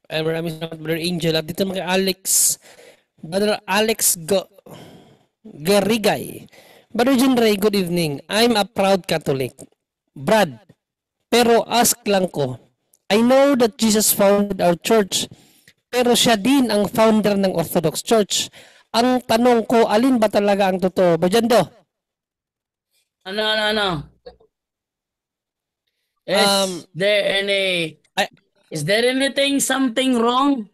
Maraming salamat, Brother Angel. At dito naman kay Brother Alex Garigay. Brother John Ray, good evening. I'm a proud Catholic. Brad, pero ask lang ko, I know that Jesus founded our church, pero siya din ang founder ng Orthodox Church. Ang tanong ko, alin ba talaga ang totoo? Bajando? Ano? Um, Is there anything something wrong?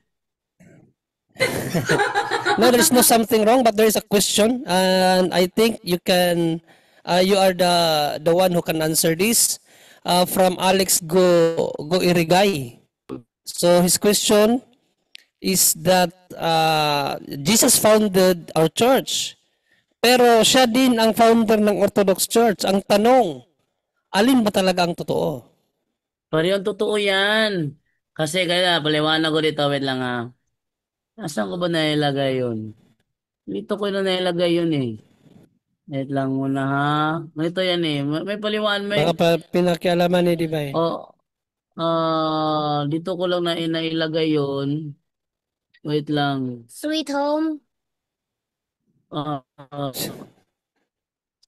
No, there's no something wrong, but there is a question, and I think you are the one who can answer this. From Alex Go Irigay. So his question is that Jesus founded our church, pero siya din ang founder ng Orthodox Church. Ang tanong, alin ba talaga ang totoo? Parehong totoo yan. Kasi kaya, paliwanag ko dito, wait lang ha. Nasaan ko ba nailagay yun? Dito ko na nailagay yun eh. Wait lang muna ha. Ito yan eh. May paliwanag, Baka pa pinakialaman ni Divine. dito ko lang na nailagay yun. Wait lang. Sweet home.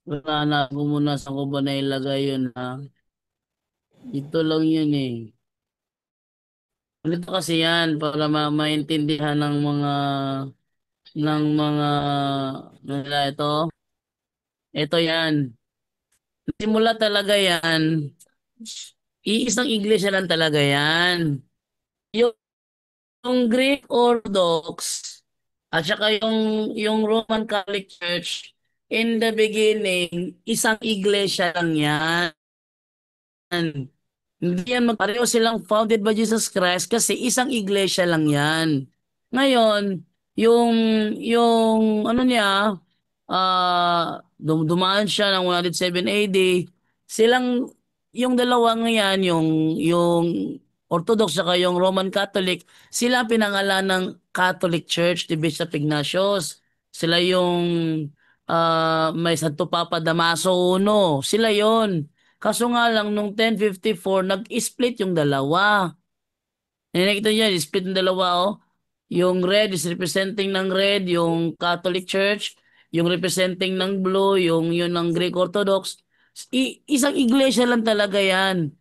Wala na ako muna sa ko ba nailagay yun ha. Dito lang yun eh. Ganito kasi yan para maintindihan ng mga nila ito. Ito yan. Simula talaga yan. Iisang iglesia lang talaga yan. Yung Greek Orthodox at saka yung Roman Catholic Church, in the beginning, isang iglesia lang yan. Hindi yan pareho silang founded by Jesus Christ kasi isang iglesia lang yan. Ngayon, yung ano niya, dumaan siya ng 107 AD. Silang yung dalawang yan, yung Orthodox saka yung Roman Catholic, sila pinangalan ng Catholic Church ni Bishop Ignatius. Sila yung may Santo Papa Damaso I. Sila yon. Kaso nga lang, nung 1054, nag-split yung dalawa. Nakikita niya, split yung dalawa, oh. Yung red is representing ng red, yung Catholic Church. Yung representing ng blue, yun ng Greek Orthodox. Isang iglesia lang talaga yan.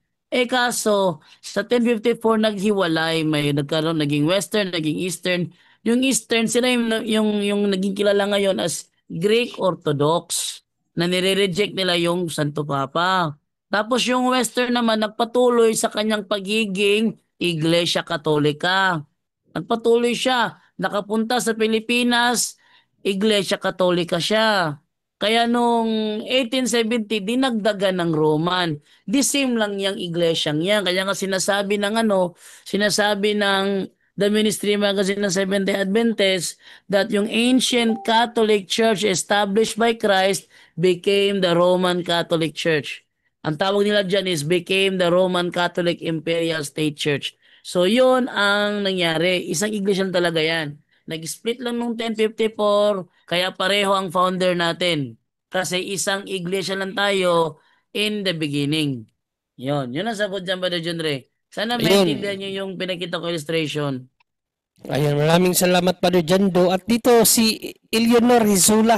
Kaso, sa 1054 naghiwalay. May nagkaroon, naging Western, naging Eastern. Yung Eastern, sila yung naging kilala ngayon as Greek Orthodox na nire-reject nila yung Santo Papa. Tapos yung Western naman nagpatuloy sa kanyang pagiging Iglesia Katolika. Nagpatuloy siya. Nakapunta sa Pilipinas, Iglesia Katolika siya. Kaya nung 1870, dinagdagan ng Roman. The same lang yung iglesyang yan. Kaya nga sinasabi ng The Ministry Magazine ng Seventh-day Adventist that yung ancient Catholic Church established by Christ became the Roman Catholic Church. Ang tawag nila dyan is became the Roman Catholic Imperial State Church. So yun ang nangyari. Isang iglesia talaga yan. Nag-split lang nung 1054, kaya pareho ang founder natin. Kasi isang iglesia lang tayo in the beginning. Yun ang sagot dyan, Brother John Ray. Sana maintindihan nyo yung pinakita ko illustration. Ayun, maraming salamat, Brother Jando. At dito si Eleanor Rizula.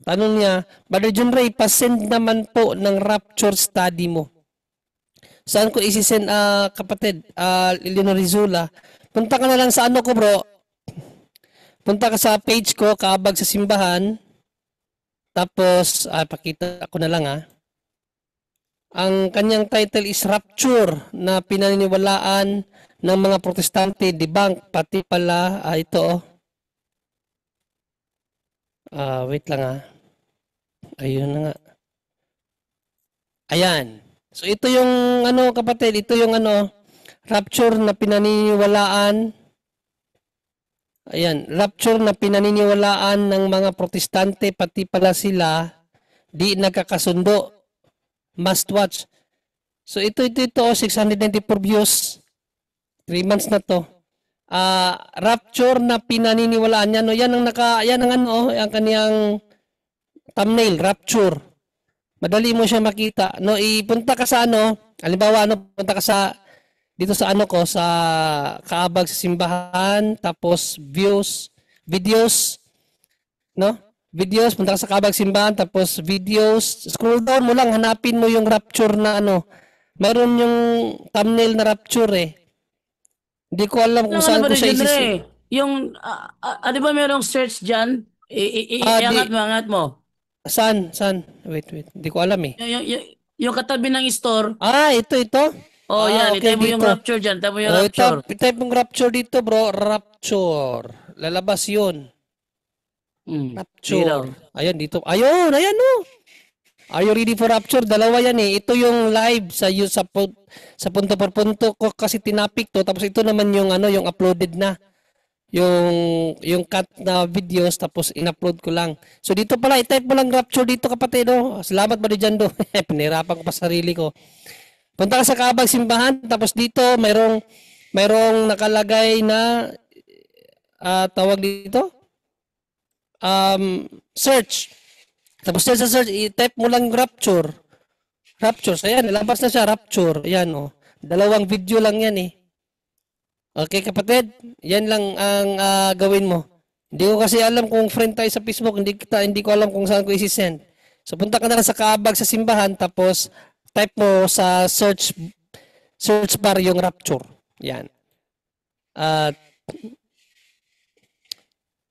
Tanong niya, Brother John Ray, pasend naman po ng rapture study mo. Saan ko isisend, kapatid, Eleanor Rizula? Punta ka na lang sa ano ko, bro. Punta ka sa page ko, Kaabag sa Simbahan. Tapos, pakita ko na lang, Ang kanyang title is Rapture na pinaniniwalaan ng mga protestante, debunk, pati pala, ito, wait lang, ayun na nga. Ayan. So ito yung kapatid, ito yung rapture na pinaniniwalaan. Ayan, rapture na pinaniniwalaan ng mga protestante, pati pala sila di nagkakasundo. Must watch. So ito 694 views. 3 months na to. Rapture na pinaniniwalaan yan. Yan ang ang kaniyang thumbnail, rapture. Madali mo siya makita. Ipunta ka sa halimbawa punta ka sa dito sa ano ko, sa kaabag sa simbahan, tapos videos, no? Videos, punta ka sa kaabag simbahan, tapos videos, scroll down mo lang, hanapin mo yung rapture na ano. Mayroon yung thumbnail na rapture eh. Hindi ko alam kung Ano saan ba ko rin siya dyan, Re? Yung, di ba merong search dyan? di, Iangat mo. saan? Wait. Hindi ko alam eh. Yung katabi ng store, Ito. oh yan, Okay, itay mo yung dito. rapture dyan, itay mo yung Oh, rapture. itype mong rapture dito, bro. Rapture. Lalabas yun. Sige daw. Rapture. Ayan, dito. Ayan, oh. Are you ready for rapture? Dalawa yan eh. Ito yung live sa punto por punto ko kasi tinapik to. Tapos ito naman yung ano, yung uploaded na. Yung cut na videos tapos in-upload ko lang. So dito pala, i-type mo lang rapture dito kapatid. Oh. Salamat ba dyan do? Pinirapan ko pa sarili ko. Punta ka sa Kaabag Simbahan tapos dito mayroong nakalagay na tawag dito search. Tapos dyan sa search, i-type mo lang rapture. Rapture. So yan, nilabas na siya, rapture. Yan oh. Dalawang video lang yan eh. Okay kapatid, yan lang ang gawin mo. Hindi ko kasi alam kung friend tayo sa Facebook, hindi ko alam kung saan ko isi-send. So punta ka na lang sa Kaabag sa simbahan tapos type mo sa search bar yung rapture. Yan. At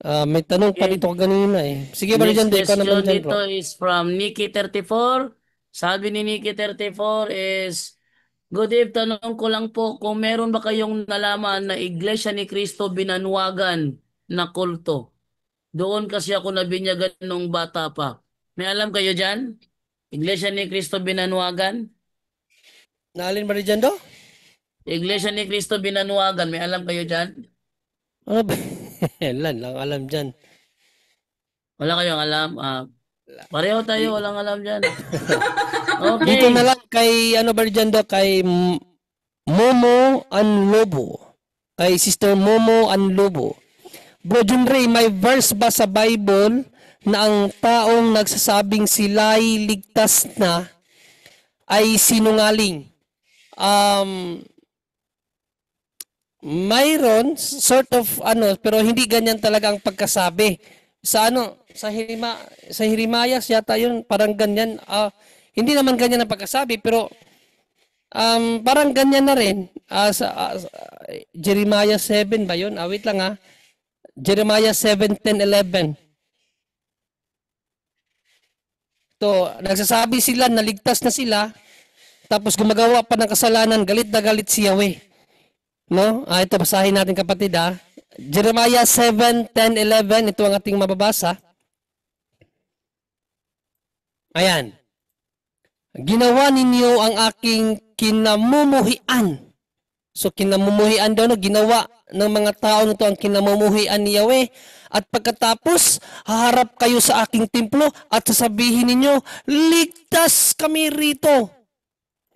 may tanong pa dito kanina eh. Sige ba Next dyan, ikaw naman question dyan dito bro. is from Nikki34. Sabi ni Nikki34 is, good eve, tanong ko lang po kung meron ba kayong nalaman na Iglesia ni Cristo Binanwagan na kulto. Doon kasi ako nabinyagan nung bata pa. May alam kayo dyan? Iglesia ni Cristo Binanwagan? Naalin ba dyan do? Iglesia ni Cristo Binanwagan, may alam kayo dyan? Ano ba? Lang alam dyan. Wala kayong alam? Pareho tayo, walang alam dyan. Dito Okay. na lang kay ano ba dyan do? Kay Momo Anlobo. Kay Sister Momo Anlobo. Bro Jun Ray, may verse ba sa Bible na ang taong nagsasabing sila'y ligtas na ay sinungaling? Mayroon sort of ano, pero hindi ganyan talaga ang pagkasabi. Sa ano, sa Hirimayas yata yun, parang ganyan. Hindi naman ganyan ang pagkasabi, pero parang ganyan na rin. Jeremiah 7 ba yun? Wait lang ha. Jeremiah 7:10-11. To, nagsasabi sila na ligtas na sila, tapos gumagawa pa ng kasalanan, galit na galit si Yahweh. No? Ito basahin natin kapatid ha. Jeremiah 7:10-11, ito ang ating mababasa. Ayan. Ginawa ninyo ang aking kinamumuhian. So kinamumuhian daw, no? Ginawa ng mga tao nito ang kinamumuhian ni Yahweh. At pagkatapos, haharap kayo sa aking templo at sasabihin ninyo, ligtas kami rito.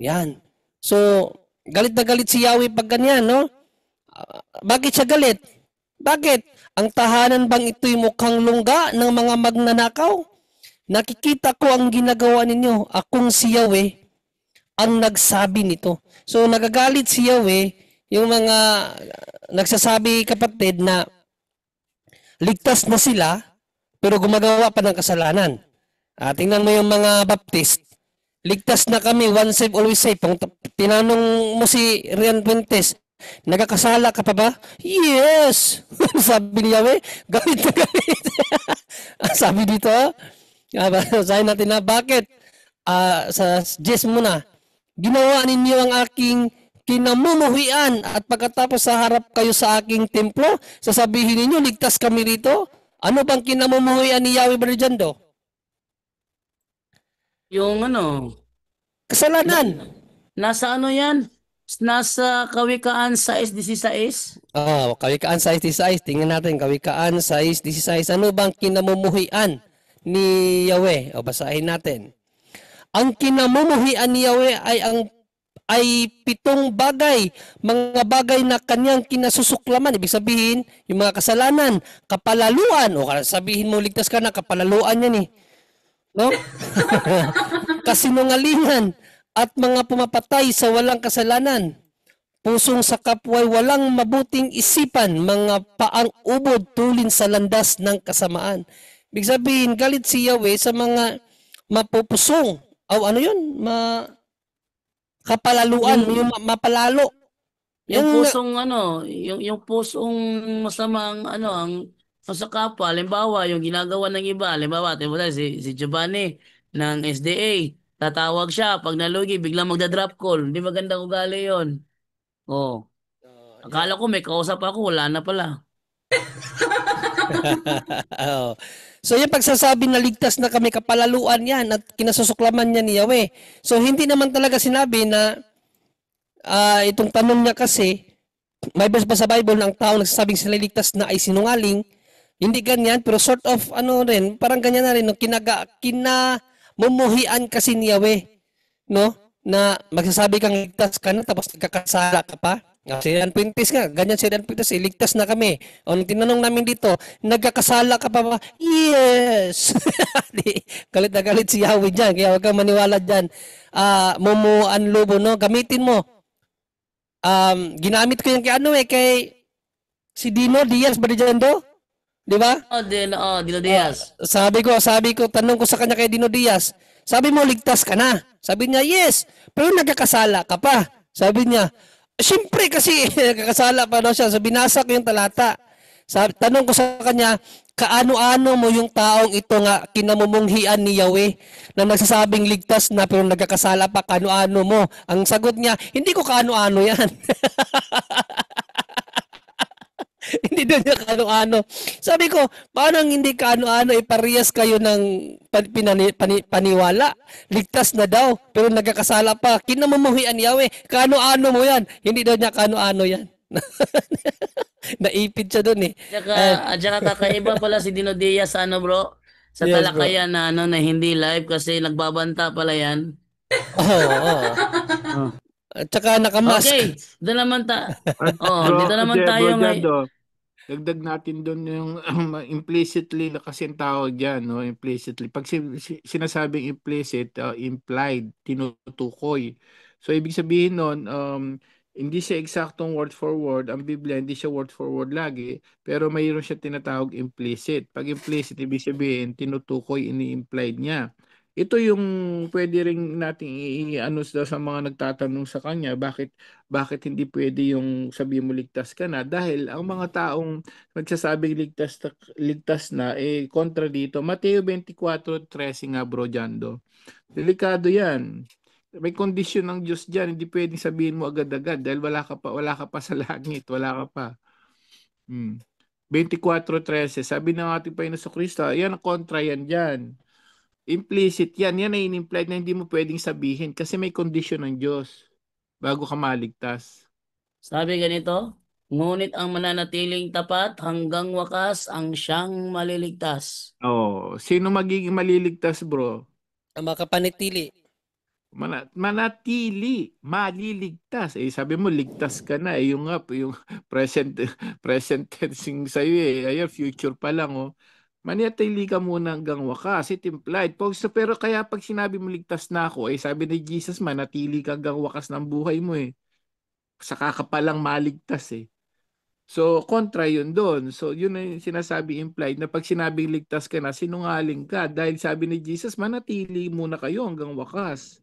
Yan. So, galit na galit si Yahweh pag ganyan, no? Bakit siya galit? Bakit? Ang tahanan bang ito'y mukhang lungga ng mga magnanakaw? Nakikita ko ang ginagawa ninyo. Akong si Yahweh ang nagsabi nito. So nagagalit si Yahweh, yung mga nagsasabi kapatid na ligtas na sila pero gumagawa pa ng kasalanan. Tingnan mo yung mga Baptist. Ligtas na kami, once saved, always saved. Kung tinanong mo si Rian Puentes, nagkakasala ka pa ba? Yes! Sabi ni Yahweh, galit na galit. Sabi dito, sabi natin na, bakit? Sa Jess muna, ginawa ninyo ang aking kinamumuhian at pagkatapos sa harap kayo sa aking templo, sasabihin ninyo, ligtas kami rito? Ano bang kinamumuhian ni Yahweh Barjando? Yung ano, Kasalanan. nasa ano yan? Nasa Kawikaan 6:16. Kawikaan 6:16. Tingnan natin, Kawikaan 6:16. Ano bang kinamumuhian ni Yahweh? Basahin natin. Ang kinamumuhian ni Yahweh ay 7 bagay, mga bagay na kanyang kinasusuklaman. Ibig sabihin, yung mga kasalanan, kapalaluan, o sabihin mo ligtas ka na, kapalaluan yan eh. No? Kasinungalingan at mga pumapatay sa walang kasalanan. pusong sa kapwa'y walang mabuting isipan, mga paang ubod tulin sa landas ng kasamaan. Ibig sabihin, galit si Yahweh sa mga mapupusong. O ano yun? Kapalaluan, yung Yung mapalalo. yung Yung pusong ano, yung pusong masamang ano ang sa kapwa, halimbawa yung ginagawa ng iba, halimbawa si Giovanni ng SDA, tatawag siya pag nalugi biglang magda-drop call. Hindi magandang ugali 'yon. Oh, akala ko may kausap ako, wala na pala. Oo. So yung pagsasabi na ligtas na kami, kapalaluan yan at kinasusuklaman niya ni Yahweh. So hindi naman talaga sinabi na itong tanong niya kasi, may verse ba sa Bible na ang tao nagsasabing sila ligtas na ay sinungaling? Hindi ganyan, pero sort of ano rin, parang ganyan na rin, no? Kinamumuhian kasi ni Yahweh, no? Na magsasabi kang ligtas ka na tapos nagkakasala ka pa. Si Dan Pintis nga, ganyan si Dan Pintis, ligtas na kami. O nung tinanong namin dito, nagkakasala ka pa ba? Yes! Galit na galit si Yahweh dyan, kaya huwag kang maniwala dyan. Mumuan lobo, no? Gamitin mo. Ginamit ko yung kay si Dino Diaz Barijondo, di ba? Dilo Diaz. Sabi ko, tanong ko sa kanya kay Dino Diaz, sabi mo ligtas ka na. Sabi niya, yes, pero nagkakasala ka pa. Sabi niya, siyempre kasi nagkakasala pa daw siya. So binasa ko yung talata. Tanong ko sa kanya, kaano-ano mo yung taong ito nga kinamumunghian ni Yahweh na nagsasabing ligtas na pero nagkakasala pa, kaano-ano mo? Ang sagot niya, hindi ko kaano-ano yan. Hindi daw niya kaano-ano. Sabi ko, paano hindi kaano-ano, parehas kayo ng paniwala. Ligtas na daw, pero nagkakasala pa. Kinamumuhian ni Yahweh, kaano-ano mo yan? Hindi daw niya kaano-ano yan. Naipid siya doon eh. At saka kakaiba pala si Dino Diaz sa ano bro, sa Yes bro. talakayan na ano na hindi live kasi nagbabanta pala yan. Oo. Oh. At saka nakamask. Okay, doon naman ta. At Oh, dito naman bro tayo ngay. Jando, dagdag natin doon yung implicitly na kasi ang tawag dyan, no? Implicitly. Pag sinasabing implicit, implied, tinutukoy. So, ibig sabihin nun, hindi siya eksaktong word for word. Ang Biblia, hindi siya word for word lagi, pero mayroon siya tinatawag implicit. Pag implicit, ibig sabihin, tinutukoy, ini-implied niya. Ito yung pwede rin nating i-ano sa mga nagtatanong sa kanya, bakit hindi pwede yung sabi mo ligtas ka na? Dahil ang mga taong nagsasabing ligtas na, kontra dito. Mateo 24:13 nga bro Jando. Delikado yan. May kondisyon ng Diyos dyan. Hindi pwedeng sabihin mo agad-agad dahil wala ka pa sa langit. Wala ka pa. 24:13. Sabi ng ating Panginoon sa Kristo, yan ang kontra yan dyan. Implicit yan. Yan ay in-implied na hindi mo pwedeng sabihin kasi may kondisyon ng Diyos bago ka maligtas. Sabi ganito, ngunit ang mananatiling tapat hanggang wakas ang siyang maliligtas. Oh, sino magiging maliligtas, bro? Ang makapanitili. Maliligtas. Sabi mo ligtas ka na yung present present tensing sa iyo Ayan, future pa lang Manatili ka muna hanggang wakas. It implied. Pero kaya pag sinabi mo ligtas na ako, sabi ni Jesus, manatili ka hanggang wakas ng buhay mo Saka ka palang maligtas So, kontra yun doon. So, yun ang sinasabi implied na pag sinabing ligtas ka na, sinungaling ka. Dahil sabi ni Jesus, manatili muna kayo hanggang wakas.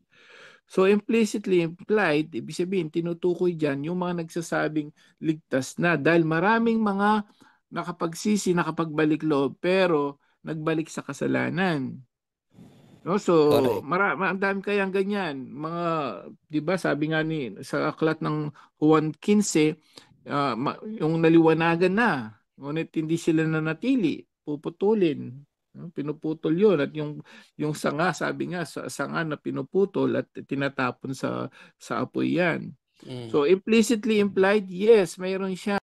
So, implicitly implied, ibig sabihin, tinutukoy dyan yung mga nagsasabing ligtas na. Dahil maraming mga nakapagsisi, nakapagbalik loob, pero nagbalik sa kasalanan. No, so ang dami kayang ganyan. Mga 'di ba sabi nga sa aklat ng Juan 15, yung naliwanagan na, ngunit hindi sila nanatili, puputulin. No? Pinuputol 'yon at yung sanga, sabi nga sa sanga na pinuputol at tinatapon sa apoy 'yan. So implicitly implied, yes, mayroon siya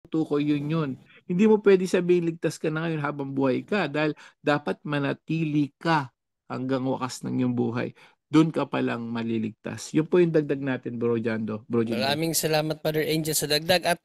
tukoy yun. Hindi mo pwede sabihin ligtas ka na ngayon habang buhay ka dahil dapat manatili ka hanggang wakas ng iyong buhay. Doon ka palang maliligtas. Yun po yung dagdag natin, Bro Jando. Maraming salamat, Father Angel, sa dagdag. At